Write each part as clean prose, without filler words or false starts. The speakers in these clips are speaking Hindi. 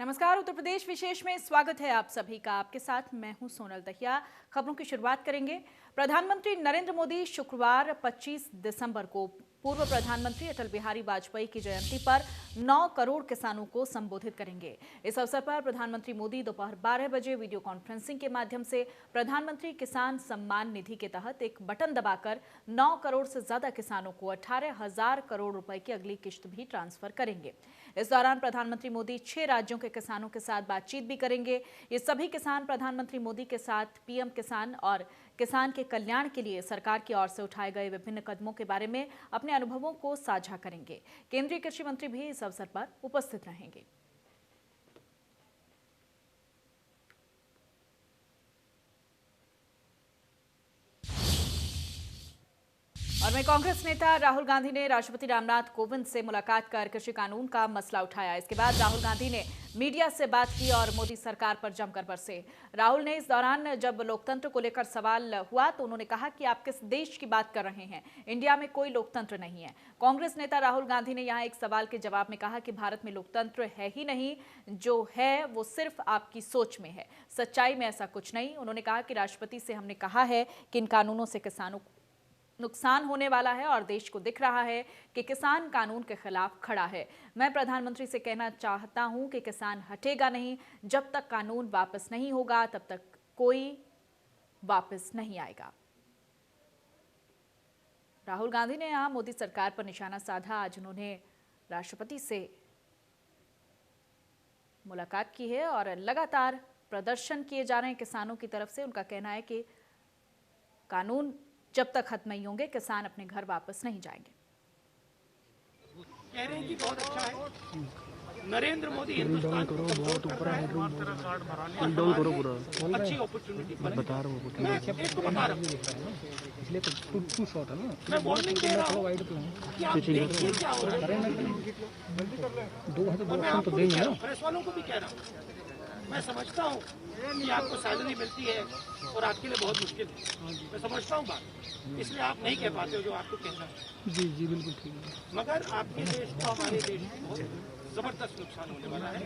नमस्कार। उत्तर प्रदेश विशेष में स्वागत है आप सभी का। आपके साथ मैं हूं सोनल दहिया। खबरों की शुरुआत करेंगे। प्रधानमंत्री नरेंद्र मोदी शुक्रवार 25 दिसंबर को पूर्व प्रधानमंत्री अटल बिहारी वाजपेयी की जयंती पर 9 करोड़ किसानों को संबोधित करेंगे। इस अवसर पर प्रधानमंत्री मोदी दोपहर 12 बजे वीडियो कॉन्फ्रेंसिंग के माध्यम से प्रधानमंत्री किसान सम्मान निधि के तहत एक बटन दबाकर 9 करोड़ से ज्यादा किसानों को 18,000 करोड़ रुपए की अगली किश्त भी ट्रांसफर करेंगे। इस दौरान प्रधानमंत्री मोदी 6 राज्यों के किसानों के साथ बातचीत भी करेंगे। ये सभी किसान प्रधानमंत्री मोदी के साथ पीएम किसान और किसान के कल्याण के लिए सरकार की ओर से उठाए गए विभिन्न कदमों के बारे में अपने अनुभवों को साझा करेंगे। केंद्रीय कृषि मंत्री भी इस अवसर पर उपस्थित रहेंगे। और वहीं कांग्रेस नेता राहुल गांधी ने राष्ट्रपति रामनाथ कोविंद से मुलाकात कर कृषि कानून का मसला उठाया। इसके बाद राहुल गांधी ने मीडिया से बात की और मोदी सरकार पर जमकर बरसे। राहुल ने इस दौरान जब लोकतंत्र को लेकर सवाल हुआ तो उन्होंने कहा कि आप किस देश की बात कर रहे हैं, इंडिया में कोई लोकतंत्र नहीं है। कांग्रेस नेता राहुल गांधी ने यहां एक सवाल के जवाब में कहा कि भारत में लोकतंत्र है ही नहीं, जो है वो सिर्फ आपकी सोच में है, सच्चाई में ऐसा कुछ नहीं। उन्होंने कहा कि राष्ट्रपति से हमने कहा है कि इन कानूनों से किसानों नुकसान होने वाला है और देश को दिख रहा है कि किसान कानून के खिलाफ खड़ा है। मैं प्रधानमंत्री से कहना चाहता हूं कि किसान हटेगा नहीं। जब तक कानून वापस नहीं होगा तब तक कोई वापस नहीं आएगा। राहुल गांधी ने यहां मोदी सरकार पर निशाना साधा। आज उन्होंने राष्ट्रपति से मुलाकात की है और लगातार प्रदर्शन किए जा रहे हैं किसानों की तरफ से। उनका कहना है कि कानून जब तक खत्म नहीं होंगे किसान अपने घर वापस नहीं जाएंगे। कह रहे हैं कि बहुत अच्छा है नरेंद्र मोदी हिंदुस्तान को बहुत ऊपर है, अच्छी अपॉर्चुनिटी बता रहा हूँ। मैं एक बता रहा हूँ, इसलिए तो टू शॉट है ना। मैं वार्निंग दे रहा हूँ कि आप देखिए क्या हो रहा है। 2002 तो देंगे ना। प्रेस वालों को भी कह रहा हूँ, मैं समझता हूँ कि आपको सैलरी मिलती है और आपके लिए बहुत मुश्किल है। मैं समझता हूँ बात, इसलिए आप नहीं कह पाते हो जो आपको कहना है। जी जी बिल्कुल ठीक है। मगर आपके देश को हमारे देश को बहुत जबरदस्त नुकसान होने वाला है।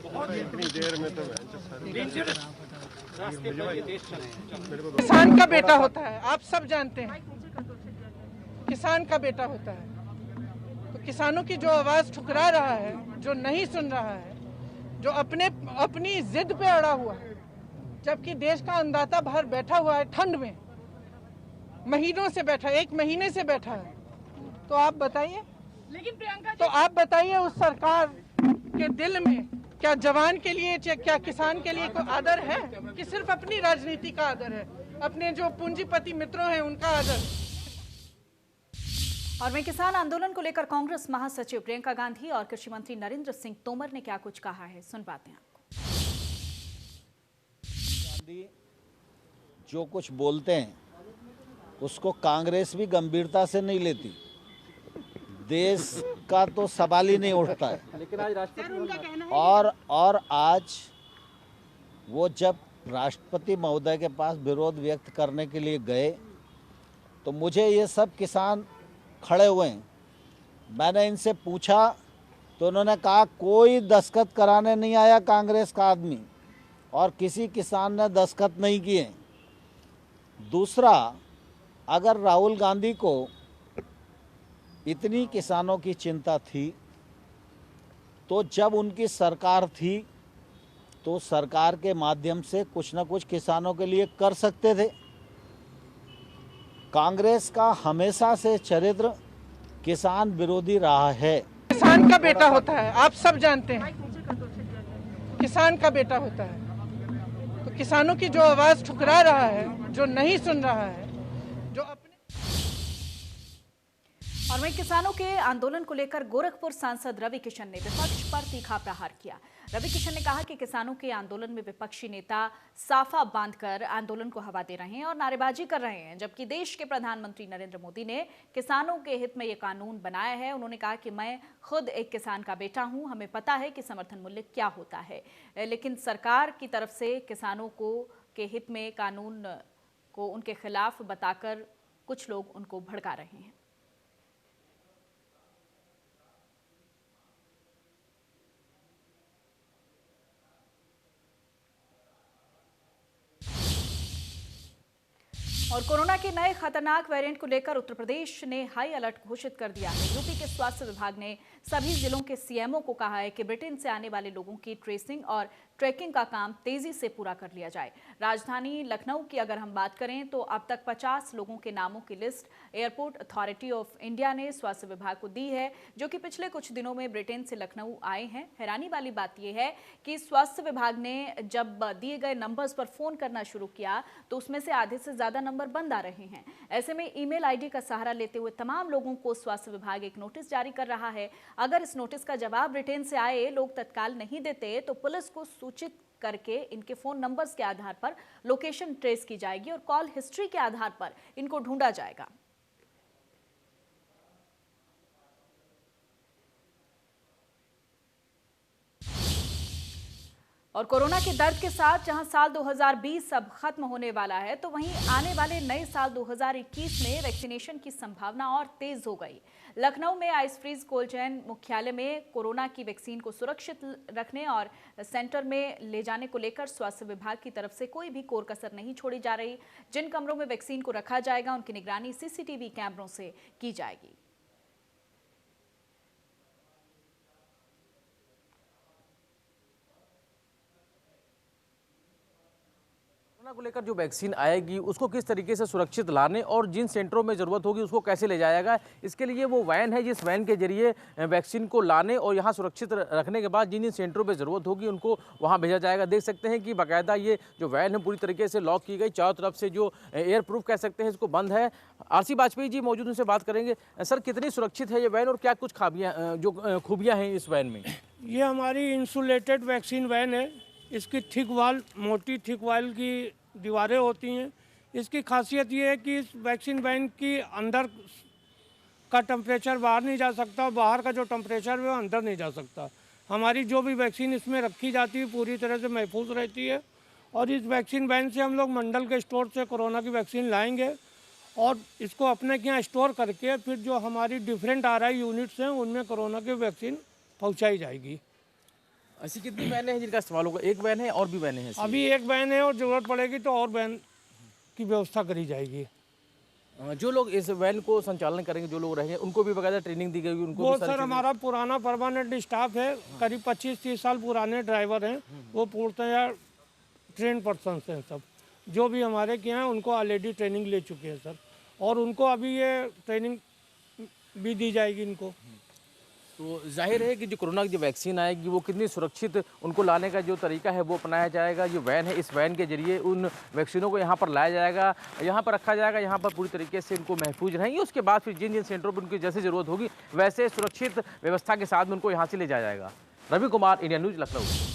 बहुत देर में तो डेंजरस रास्ते पर ये देश चल। किसान का बेटा होता है, आप सब जानते हैं, किसान का बेटा होता है। तो किसानों की जो आवाज ठुकरा रहा है, जो नहीं सुन रहा है, जो अपनी जिद पे अड़ा हुआ है, जबकि देश का अन्नदाता बाहर बैठा हुआ है ठंड में, महीनों से बैठा, 1 महीने से बैठा है, तो आप बताइए। लेकिन प्रियंका तो आप बताइए उस सरकार के दिल में क्या जवान के लिए, क्या किसान के लिए कोई आदर है कि सिर्फ अपनी राजनीति का आदर है, अपने जो पूंजीपति मित्रों हैं उनका आदर। और वहीं किसान आंदोलन को लेकर कांग्रेस महासचिव प्रियंका गांधी और कृषि मंत्री नरेंद्र सिंह तोमर ने क्या कुछ कहा है, सुन पाते हैं आपको। गांधी जो कुछ बोलते हैं उसको कांग्रेस भी गंभीरता से नहीं लेती। देश का तो सवाल ही नहीं उठता है। लेकिन आज राष्ट्रपति और आज वो जब राष्ट्रपति महोदय के पास विरोध व्यक्त करने के लिए गए तो मुझे ये सब किसान खड़े हुए हैं, मैंने इनसे पूछा तो उन्होंने कहा कोई दस्तखत कराने नहीं आया कांग्रेस का आदमी और किसी किसान ने दस्तखत नहीं किए। दूसरा, अगर राहुल गांधी को इतनी किसानों की चिंता थी तो जब उनकी सरकार थी तो सरकार के माध्यम से कुछ न कुछ किसानों के लिए कर सकते थे। कांग्रेस का हमेशा से चरित्र किसान विरोधी रहा है। किसान का बेटा होता है, आप सब जानते हैं, किसान का बेटा होता है। तो किसानों की जो आवाज ठुकरा रहा है, जो नहीं सुन रहा है, जो अपने। और वहीं किसानों के आंदोलन को लेकर गोरखपुर सांसद रवि किशन ने विपक्ष पर तीखा प्रहार किया। रवि किशन ने कहा कि किसानों के आंदोलन में विपक्षी नेता साफा बांधकर आंदोलन को हवा दे रहे हैं और नारेबाजी कर रहे हैं, जबकि देश के प्रधानमंत्री नरेंद्र मोदी ने किसानों के हित में ये कानून बनाया है। उन्होंने कहा कि मैं खुद एक किसान का बेटा हूं, हमें पता है कि समर्थन मूल्य क्या होता है, लेकिन सरकार की तरफ से किसानों को के हित में कानून को उनके खिलाफ बताकर कुछ लोग उनको भड़का रहे हैं। और कोरोना के नए खतरनाक वेरिएंट को लेकर उत्तर प्रदेश ने हाई अलर्ट घोषित कर दिया है। यूपी के स्वास्थ्य विभाग ने सभी जिलों के सीएमओ को कहा है कि ब्रिटेन से आने वाले लोगों की ट्रेसिंग और ट्रैकिंग का काम तेजी से पूरा कर लिया जाए। राजधानी लखनऊ की अगर हम बात करें तो अब तक 50 लोगों के नामों की list airport authority of India ने स्वास्थ्य विभाग को दी है, जो कि पिछले कुछ दिनों में ब्रिटेन से लखनऊ आए हैं। हैरानी वाली बात यह है कि स्वास्थ्य विभाग ने जब दिए गए नंबर्स पर फोन करना शुरू किया तो उसमें से आधे से ज्यादा नंबर बंद आ रहे हैं। ऐसे में ईमेल आईडी का सहारा लेते हुए तमाम लोगों को स्वास्थ्य विभाग एक नोटिस जारी कर रहा है। अगर इस नोटिस का जवाब ब्रिटेन से आए लोग तत्काल नहीं देते तो पुलिस को सूचित करके इनके फोन नंबर्स के आधार पर लोकेशन ट्रेस की जाएगी और कॉल हिस्ट्री के आधार पर इनको ढूंढा जाएगा। और कोरोना के दर्द के साथ जहां साल 2020 अब खत्म होने वाला है, तो वहीं आने वाले नए साल 2021 में वैक्सीनेशन की संभावना और तेज हो गई। लखनऊ में आइस फ्रीज कोल्ड चेन मुख्यालय में कोरोना की वैक्सीन को सुरक्षित रखने और सेंटर में ले जाने को लेकर स्वास्थ्य विभाग की तरफ से कोई भी कोर कसर नहीं छोड़ी जा रही। जिन कमरों में वैक्सीन को रखा जाएगा उनकी निगरानी सीसीटीवी कैमरों से की जाएगी। कोरोना को लेकर जो वैक्सीन आएगी उसको किस तरीके से सुरक्षित लाने और जिन सेंटरों में ज़रूरत होगी उसको कैसे ले जाया जाएगा, इसके लिए वो वैन है जिस वैन के जरिए वैक्सीन को लाने और यहाँ सुरक्षित रखने के बाद जिन जिन सेंटरों पे ज़रूरत होगी उनको वहाँ भेजा जाएगा। देख सकते हैं कि बाकायदा ये जो वैन है पूरी तरीके से लॉक की गई, चारों तरफ से जो एयर प्रूफ कह सकते हैं इसको बंद है। आरसी वाजपेयी जी मौजूद, उनसे बात करेंगे। सर, कितनी सुरक्षित है ये वैन और क्या कुछ खूबियाँ हैं इस वैन में? ये हमारी इंसुलेटेड वैक्सीन वैन है। इसकी मोटी थिक वाल की दीवारें होती हैं। इसकी खासियत ये है कि इस वैक्सीन वैन की अंदर का टेम्परेचर बाहर नहीं जा सकता, बाहर का जो टेम्परेचर है वो अंदर नहीं जा सकता। हमारी जो भी वैक्सीन इसमें रखी जाती है पूरी तरह से महफूज रहती है। और इस वैक्सीन वैन से हम लोग मंडल के स्टोर से कोरोना की वैक्सीन लाएंगे और इसको अपने के यहाँ स्टोर करके फिर जो हमारी डिफरेंट RI यूनिट्स हैं उनमें कोरोना की वैक्सीन पहुँचाई जाएगी। ऐसी कितनी वैन है जिनका इस्तेमाल होगा? एक वैन है और भी वैन है? अभी एक वैन है और ज़रूरत पड़ेगी तो और वैन की व्यवस्था करी जाएगी। जो लोग इस वैन को संचालन करेंगे, जो लोग रहेंगे, उनको भी बकायदा ट्रेनिंग दी गई? उनको वो सर हमारा पुराना परमानेंट स्टाफ है, करीब 25-30 साल पुराने ड्राइवर हैं, वो पूर्णतः ट्रेन पर्सन हैं सब। जो भी हमारे के हैं उनको ऑलरेडी ट्रेनिंग ले चुके हैं सर, और उनको अभी ये ट्रेनिंग भी दी जाएगी इनको। तो जाहिर है कि जो कोरोना की जो वैक्सीन आएगी वो कितनी सुरक्षित उनको लाने का जो तरीका है वो अपनाया जाएगा। जो वैन है, इस वैन के जरिए उन वैक्सीनों को यहाँ पर लाया जाएगा, यहाँ पर रखा जाएगा, यहाँ पर पूरी तरीके से इनको महफूज रहेंगी। उसके बाद फिर जिन जिन सेंटरों पर उनकी जैसे ज़रूरत होगी वैसे सुरक्षित व्यवस्था के साथ में उनको यहाँ से ले जाया जाएगा। Ravi Kumar, India news, Lucknow.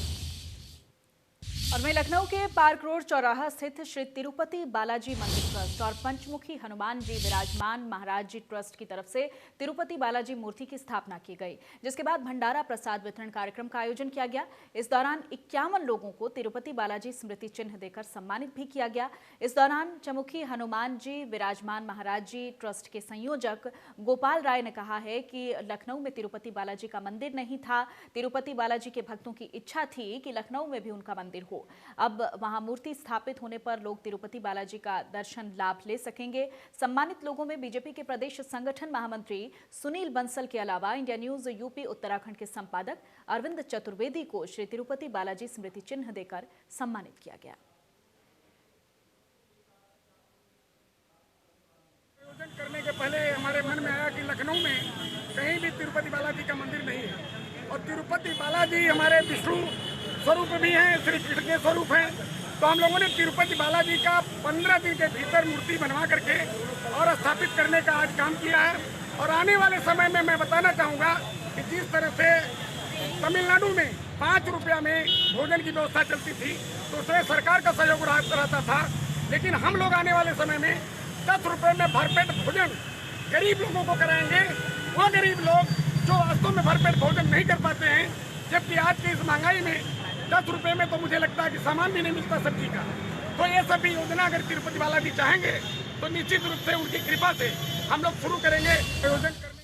और वहीं लखनऊ के पार्क रोड चौराहा स्थित श्री तिरुपति बालाजी मंदिर ट्रस्ट और पंचमुखी हनुमान जी विराजमान महाराज जी ट्रस्ट की तरफ से तिरुपति बालाजी मूर्ति की स्थापना की गई, जिसके बाद भंडारा प्रसाद वितरण कार्यक्रम का आयोजन किया गया। इस दौरान 51 लोगों को तिरुपति बालाजी स्मृति चिन्ह देकर सम्मानित भी किया गया। इस दौरान चमुखी हनुमान जी विराजमान महाराज जी ट्रस्ट के संयोजक गोपाल राय ने कहा है कि लखनऊ में तिरुपति बालाजी का मंदिर नहीं था। तिरुपति बालाजी के भक्तों की इच्छा थी कि लखनऊ में भी उनका मंदिर हो। अब वहां मूर्ति स्थापित होने पर लोग तिरुपति बालाजी का दर्शन लाभ ले सकेंगे। सम्मानित लोगों में बीजेपी के प्रदेश संगठन महामंत्री सुनील बंसल के अलावा इंडिया न्यूज यूपी उत्तराखंड के संपादक अरविंद चतुर्वेदी को श्री तिरुपति बालाजी स्मृति चिन्ह देकर सम्मानित किया गया। आयोजन करने के पहले हमारे मन में आया कि लखनऊ में कहीं भी तिरुपति बालाजी का मंदिर नहीं है, और तिरुपति बालाजी हमारे विष्णु स्वरूप भी हैं, श्री कृष्ण के स्वरूप हैं। तो हम लोगों ने तिरुपति बालाजी का 15 दिन के भीतर मूर्ति बनवा करके और स्थापित करने का आज काम किया है। और आने वाले समय में मैं बताना चाहूँगा कि जिस तरह से तमिलनाडु में 5 रुपया में भोजन की व्यवस्था चलती थी तो उसमें सरकार का सहयोग रहता था, लेकिन हम लोग आने वाले समय में 10 रुपये में भरपेट भोजन गरीब लोगों को कराएंगे। वो गरीब लोग जो वास्तव में भरपेट भोजन नहीं कर पाते हैं, जबकि आज की इस महंगाई में 10 रुपये में तो मुझे लगता है कि सामान भी नहीं मिलता सब्जी का। तो ये सभी योजना अगर तिरुपति बालाजी चाहेंगे तो निश्चित रूप से उनकी कृपा से हम लोग शुरू करेंगे आयोजन करने।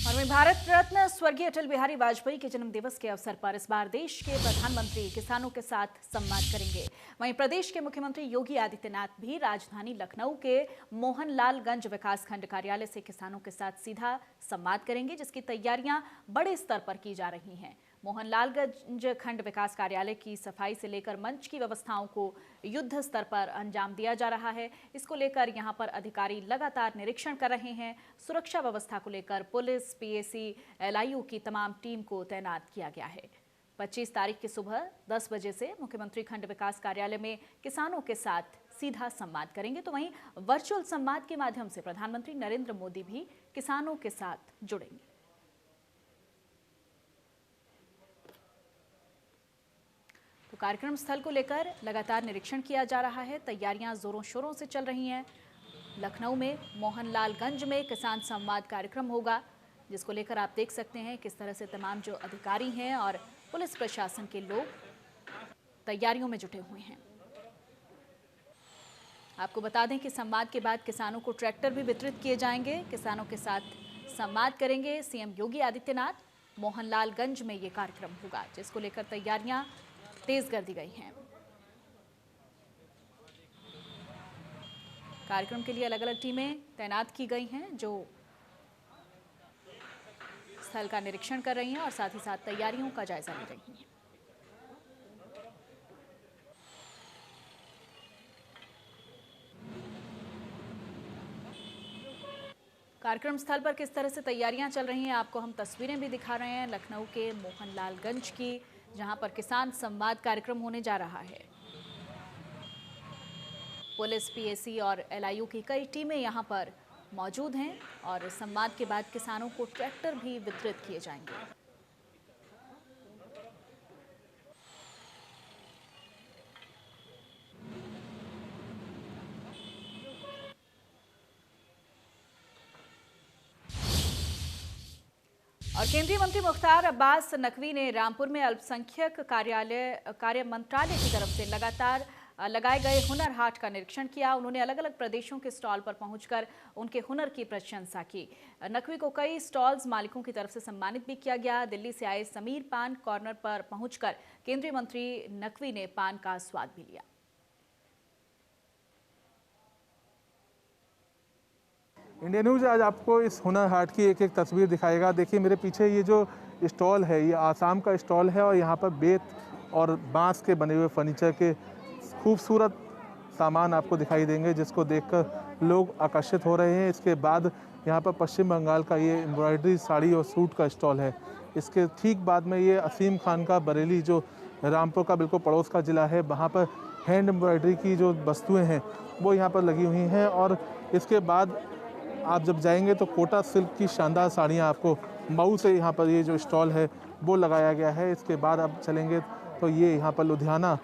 और भारत रत्न स्वर्गीय अटल बिहारी वाजपेयी के जन्म दिवस के अवसर पर इस बार देश के प्रधानमंत्री किसानों के साथ संवाद करेंगे। वहीं प्रदेश के मुख्यमंत्री योगी आदित्यनाथ भी राजधानी लखनऊ के मोहनलालगंज विकासखंड कार्यालय से किसानों के साथ सीधा संवाद करेंगे, जिसकी तैयारियां बड़े स्तर पर की जा रही हैं। मोहनलालगंज खंड विकास कार्यालय की सफाई से लेकर मंच की व्यवस्थाओं को युद्ध स्तर पर अंजाम दिया जा रहा है। इसको लेकर यहां पर अधिकारी लगातार निरीक्षण कर रहे हैं। सुरक्षा व्यवस्था को लेकर पुलिस, पीएसी, एलआईयू की तमाम टीम को तैनात किया गया है। 25 तारीख की सुबह 10 बजे से मुख्यमंत्री खंड विकास कार्यालय में किसानों के साथ सीधा संवाद करेंगे, तो वहीं वर्चुअल संवाद के माध्यम से प्रधानमंत्री नरेंद्र मोदी भी किसानों के साथ जुड़ेंगे। तो कार्यक्रम स्थल को लेकर लगातार निरीक्षण किया जा रहा है। तैयारियां जोरों शोरों से चल रही हैं। लखनऊ में मोहनलालगंज में किसान संवाद कार्यक्रम होगा, जिसको लेकर आप देख सकते हैं किस तरह से तमाम जो अधिकारी हैं और पुलिस प्रशासन के लोग तैयारियों में जुटे हुए हैं। आपको बता दें कि संवाद के बाद किसानों को ट्रैक्टर भी वितरित किए जाएंगे। किसानों के साथ संवाद करेंगे सीएम योगी आदित्यनाथ। मोहनलालगंज में ये कार्यक्रम होगा, जिसको लेकर तैयारियां तेज कर दी गई हैं। कार्यक्रम के लिए अलग अलग टीमें तैनात की गई हैं, जो स्थल का निरीक्षण कर रही हैं और साथ ही साथ तैयारियों का जायजा ले रही हैं। कार्यक्रम स्थल पर किस तरह से तैयारियां चल रही हैं, आपको हम तस्वीरें भी दिखा रहे हैं लखनऊ के मोहनलालगंज की, जहां पर किसान संवाद कार्यक्रम होने जा रहा है। पुलिस, पीएसी और एलआईयू की कई टीमें यहां पर मौजूद हैं और संवाद के बाद किसानों को ट्रैक्टर भी वितरित किए जाएंगे। और केंद्रीय मंत्री मुख्तार अब्बास नकवी ने रामपुर में अल्पसंख्यक कार्य मंत्रालय की तरफ से लगातार लगाए गए हुनर हाट का निरीक्षण किया। उन्होंने अलग अलग प्रदेशों के स्टॉल पर पहुंचकर उनके हुनर की प्रशंसा की। नकवी को कई स्टॉल्स मालिकों की तरफ से सम्मानित भी किया गया। दिल्ली से आए समीर पान कॉर्नर पर पहुंचकर केंद्रीय मंत्री नकवी ने पान का स्वाद भी लिया। इंडिया न्यूज़ आज आपको इस हुनर हाट की एक एक तस्वीर दिखाएगा। देखिए मेरे पीछे ये जो स्टॉल है, ये आसाम का स्टॉल है और यहाँ पर बेत और बांस के बने हुए फर्नीचर के खूबसूरत सामान आपको दिखाई देंगे, जिसको देखकर लोग आकर्षित हो रहे हैं। इसके बाद यहाँ पर पश्चिम बंगाल का ये एम्ब्रॉयडरी साड़ी और सूट का स्टॉल है। इसके ठीक बाद में ये असीम खान का बरेली, जो रामपुर का बिल्कुल पड़ोस का ज़िला है, वहाँ पर हैंड एम्ब्रॉयडरी की जो वस्तुएँ हैं वो यहाँ पर लगी हुई हैं। और इसके बाद आप जब जाएंगे तो कोटा सिल्क की शानदार साड़ियाँ आपको मऊ से यहाँ पर ये जो स्टॉल है वो लगाया गया है। इसके बाद आप चलेंगे तो ये यहाँ पर लुधियाना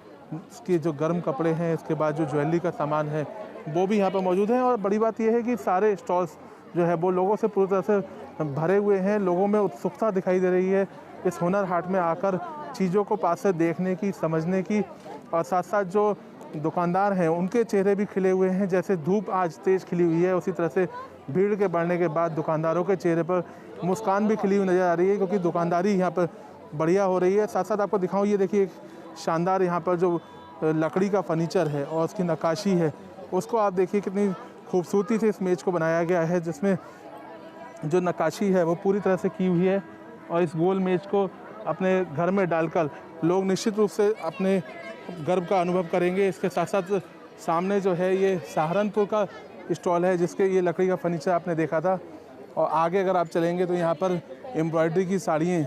के जो गर्म कपड़े हैं, इसके बाद जो ज्वेलरी का सामान है वो भी यहाँ पर मौजूद है। और बड़ी बात यह है कि सारे स्टॉल्स जो है वो लोगों से पूरी तरह से भरे हुए हैं। लोगों में उत्सुकता दिखाई दे रही है इस हुनर हाट में आकर चीज़ों को पास से देखने की, समझने की। और साथ साथ जो दुकानदार हैं उनके चेहरे भी खिले हुए हैं। जैसे धूप आज तेज़ खिली हुई है, उसी तरह से भीड़ के बढ़ने के बाद दुकानदारों के चेहरे पर मुस्कान भी खिली हुई नज़र आ रही है, क्योंकि दुकानदारी यहाँ पर बढ़िया हो रही है। साथ साथ आपको दिखाऊं, ये देखिए शानदार यहाँ पर जो लकड़ी का फर्नीचर है और उसकी नक्काशी है, उसको आप देखिए कितनी खूबसूरती से इस मेज़ को बनाया गया है, जिसमें जो नक्काशी है वो पूरी तरह से की हुई है। और इस गोल मेज़ को अपने घर में डालकर लोग निश्चित रूप से अपने गर्व का अनुभव करेंगे। इसके साथ साथ सामने जो है ये सहारनपुर का स्टॉल है, जिसके ये लकड़ी का फर्नीचर आपने देखा था। और आगे अगर आप चलेंगे तो यहाँ पर एम्ब्रॉयडरी की साड़ियाँ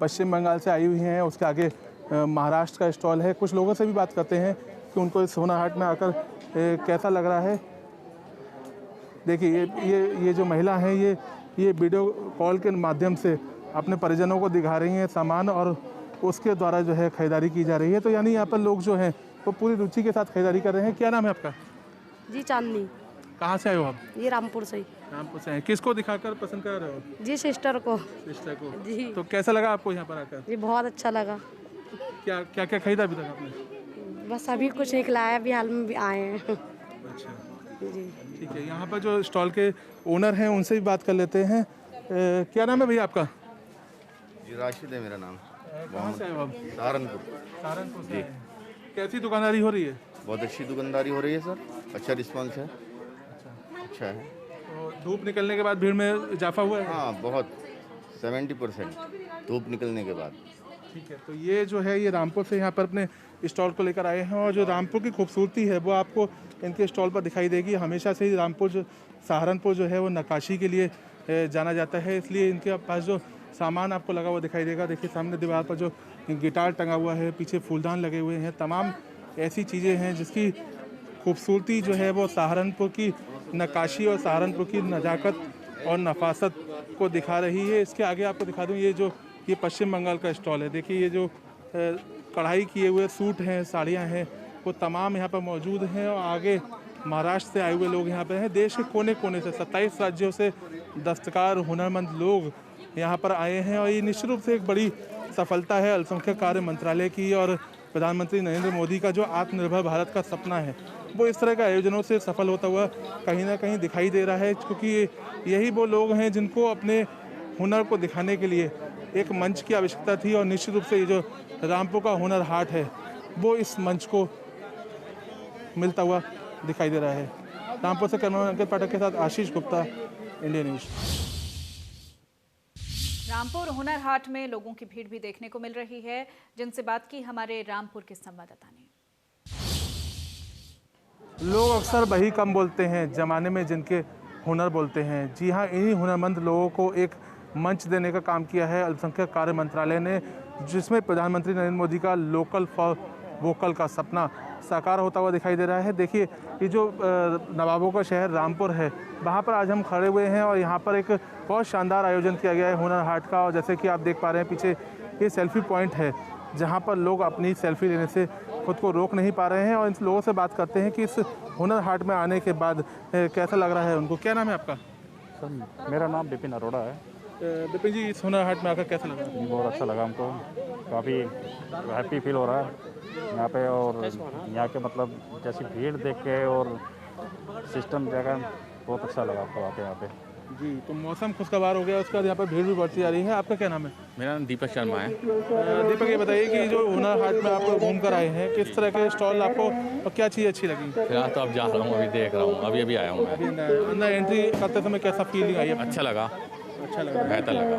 पश्चिम बंगाल से आई हुई हैं। उसके आगे महाराष्ट्र का स्टॉल है। कुछ लोगों से भी बात करते हैं कि उनको इस हुनर हाट में आकर कैसा लग रहा है। देखिए ये जो महिला हैं ये वीडियो कॉल के माध्यम से अपने परिजनों को दिखा रही हैं सामान, और उसके द्वारा जो है खरीदारी की जा रही है। तो यानी यहाँ पर लोग जो हैं वो पूरी रुचि के साथ खरीदारी कर रहे हैं। क्या नाम है आपका? जी चांदनी। कहाँ से आए हो आप? ये रामपुर से ही। रामपुर से आए। किसको दिखाकर पसंद कर रहे हो? जी सिस्टर को। सिस्टर को जी। तो कैसा लगा आपको यहाँ पर आकर? जी बहुत अच्छा लगा। क्या क्या क्या खरीदा अभी तक आपने? बस अभी कुछ नहीं खिलाया, अभी हाल में भी आए हैं। अच्छा जी ठीक है। यहाँ पर जो स्टॉल के ओनर हैं उनसे भी बात कर लेते हैं। क्या नाम है भैया आपका? जी राशिद है मेरा नाम। कहाँ से आए हो आप? सहारनपुर। सहारनपुर से। कैसी दुकानदारी हो रही है? बहुत अच्छी दुकानदारी हो रही है सर, अच्छा रिस्पांस है। अच्छा है। तो धूप निकलने के बाद भीड़ में इजाफा हुआ है? हाँ बहुत, 70% धूप निकलने के बाद। ठीक है, तो ये जो है ये रामपुर से यहाँ पर अपने स्टॉल को लेकर आए हैं और जो रामपुर की खूबसूरती है वो आपको इनके स्टॉल पर दिखाई देगी। हमेशा से ही रामपुर जो सहारनपुर जो है वो नक्काशी के लिए जाना जाता है, इसलिए इनके पास जो सामान आपको लगा हुआ दिखाई देगा। देखिए सामने दीवार पर जो गिटार टंगा हुआ है, पीछे फूलदान लगे हुए हैं, तमाम ऐसी चीज़ें हैं जिसकी खूबसूरती जो है वो सहारनपुर की नक्काशी और सहारनपुर की नज़ाकत और नफासत को दिखा रही है। इसके आगे आपको दिखा दूँ ये पश्चिम बंगाल का स्टॉल है। देखिए ये जो कढ़ाई किए हुए सूट हैं, साड़ियाँ हैं, वो तमाम यहाँ पर मौजूद हैं और आगे महाराष्ट्र से आए हुए लोग यहाँ पर हैं। देश के कोने कोने से 27 राज्यों से दस्तकार हुनरमंद लोग यहाँ पर आए हैं और ये निश्चित रूप से एक बड़ी सफलता है अल्पसंख्यक कार्य मंत्रालय की और प्रधानमंत्री नरेंद्र मोदी का जो आत्मनिर्भर भारत का सपना है वो इस तरह के आयोजनों से सफल होता हुआ कहीं ना कहीं दिखाई दे रहा है, क्योंकि यही वो लोग हैं जिनको अपने हुनर को दिखाने के लिए एक मंच की आवश्यकता थी और निश्चित रूप से ये जो रामपुर का हुनर हाट है वो इस मंच को मिलता हुआ दिखाई दे रहा है। रामपुर से कैमरामैन अंकित पाठक के साथ आशीष गुप्ता, इंडिया न्यूज़। रामपुर हुनर हाट में लोगों की भीड़ भी देखने को मिल रही है, जिनसे बात की हमारे रामपुर के संवाददाता ने। लोग अक्सर वही कम बोलते हैं जमाने में जिनके हुनर बोलते हैं। जी हाँ, इन्हीं हुनरमंद लोगों को एक मंच देने का काम किया है अल्पसंख्यक कार्य मंत्रालय ने, जिसमें प्रधानमंत्री नरेंद्र मोदी का लोकल फॉर वोकल का सपना साकार होता हुआ दिखाई दे रहा है। देखिए ये जो नवाबों का शहर रामपुर है, वहाँ पर आज हम खड़े हुए हैं और यहाँ पर एक बहुत शानदार आयोजन किया गया है हुनर हाट का। और जैसे कि आप देख पा रहे हैं पीछे ये सेल्फी पॉइंट है जहाँ पर लोग अपनी सेल्फी लेने से खुद को रोक नहीं पा रहे हैं और इन लोगों से बात करते हैं कि इस हुनर हाट में आने के बाद कैसा लग रहा है उनको। क्या नाम है आपका? सर मेरा नाम विपिन अरोड़ा है। विपिन जी, इस हुनर हाट में आकर कैसा लगा? बहुत अच्छा लगा हमको, काफ़ी हैप्पी फील हो रहा है यहाँ पे। और यहाँ के मतलब जैसी भीड़ देख के और सिस्टम जगह बहुत अच्छा लगा हमको आके यहाँ पे। जी, तो मौसम खुशगवार हो गया, उसके बाद यहाँ पर भीड़ भी बढ़ती जा रही है। आपका क्या नाम है? मेरा नाम दीपक शर्मा है। दीपक, ये बताइए कि जो हुनर हाट में आप घूम कर आए हैं, किस तरह के स्टॉल आपको और क्या चीज़ अच्छी लगी? फिलहाल तो अब जा रहा हूँ, अभी देख रहा हूँ, अभी आया हूँ मैं। अंदर एंट्री करते समय कैसा फीलिंग आई? अच्छा लगा, बेहतर लगा।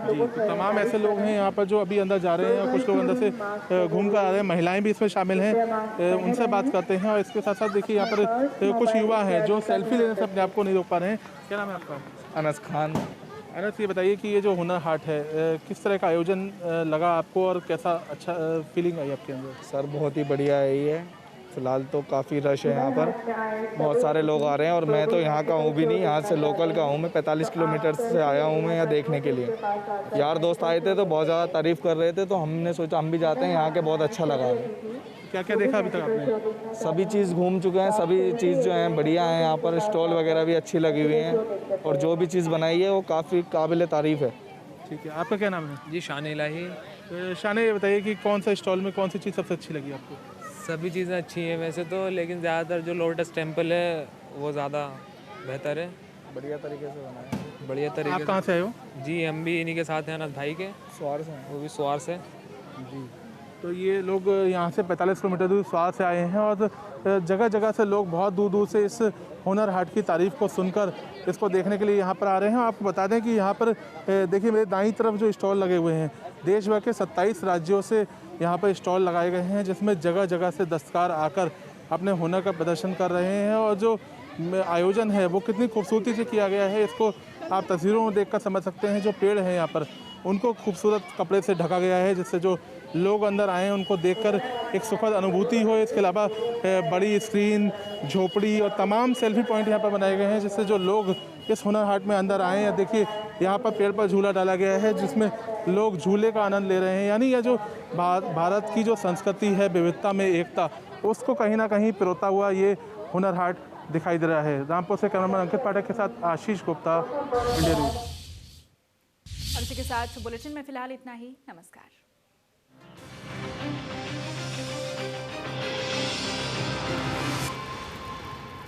जी, तो तमाम ऐसे लोग हैं यहाँ पर जो अभी अंदर जा रहे हैं और कुछ लोग अंदर से घूम कर आ रहे हैं, महिलाएं भी इसमें शामिल हैं, उनसे बात करते हैं। और इसके साथ साथ देखिए यहाँ पर कुछ युवा हैं जो सेल्फी लेने से अपने आप को नहीं रोक पा रहे हैं। क्या नाम है आपका? अनस खान। अनस, ये बताइए कि ये जो हुनर हाट है किस तरह का आयोजन लगा आपको और कैसा अच्छा फीलिंग आई आपके अंदर? सर बहुत ही बढ़िया है ये, फ़िलहाल तो काफ़ी रश है यहाँ पर, बहुत सारे लोग आ रहे हैं और मैं तो यहाँ का हूँ भी नहीं, यहाँ से लोकल का हूँ मैं, 45 किलोमीटर से आया हूँ मैं यहाँ देखने के लिए। यार दोस्त आए थे तो बहुत ज़्यादा तारीफ़ कर रहे थे, तो हमने सोचा हम भी जाते हैं, यहाँ के बहुत अच्छा लगा है। क्या क्या देखा अभी तक आपने? सभी चीज़ घूम चुके हैं, सभी चीज़ जो है बढ़िया है, यहाँ पर स्टॉल वगैरह भी अच्छी लगी हुई हैं और जो भी चीज़ बनाई है वो काफ़ी काबिल तारीफ़ है। ठीक है, आपका क्या नाम है? जी शान इलाही। शाने, ये बताइए कि कौन सा स्टॉल में कौन सी चीज़ सबसे अच्छी लगी आपको? सभी चीज़ें अच्छी हैं वैसे तो, लेकिन ज़्यादातर जो लोटस टेम्पल है वो ज़्यादा बेहतर है, बढ़िया तरीके से बनाया है। बढ़िया तरीके। आप कहाँ से आए हो? जी हम भी इन्हीं के साथ हैं, अनस भाई के। स्वार से। वो भी स्वार से। जी, तो ये लोग यहाँ से 45 किलोमीटर दूर स्वार से आए हैं और जगह जगह से लोग बहुत दूर दूर से इस हुनर हाट की तारीफ़ को सुनकर इसको देखने के लिए यहाँ पर आ रहे हैं। आपको बता दें कि यहाँ पर देखिए मेरे दाईं तरफ जो स्टॉल लगे हुए हैं, देश भर के 27 राज्यों से यहाँ पर स्टॉल लगाए गए हैं, जिसमें जगह जगह से दस्तकार आकर अपने हुनर का प्रदर्शन कर रहे हैं। और जो आयोजन है वो कितनी खूबसूरती से किया गया है, इसको आप तस्वीरों में देखकर समझ सकते हैं। जो पेड़ हैं यहाँ पर उनको खूबसूरत कपड़े से ढका गया है, जिससे जो लोग अंदर आए उनको देखकर एक सुखद अनुभूति हो। इसके अलावा बड़ी स्क्रीन, झोपड़ी और तमाम सेल्फी पॉइंट यहाँ पर बनाए गए हैं, जिससे जो लोग इस हुनर हाट में अंदर आए हैं। देखिए यहाँ पर पेड़ पर झूला डाला गया है जिसमें लोग झूले का आनंद ले रहे हैं। यानी यह जो भारत की जो संस्कृति है, विविधता में एकता, उसको कहीं ना कहीं पिरोता हुआ ये हुनर हाट दिखाई दे रहा है। रामपुर से कैमरामैन अंकित पाठक के साथ आशीष गुप्ता, इंडिया न्यूज़। और इसी के साथ बुलेटिन में फिलहाल इतना ही। नमस्कार।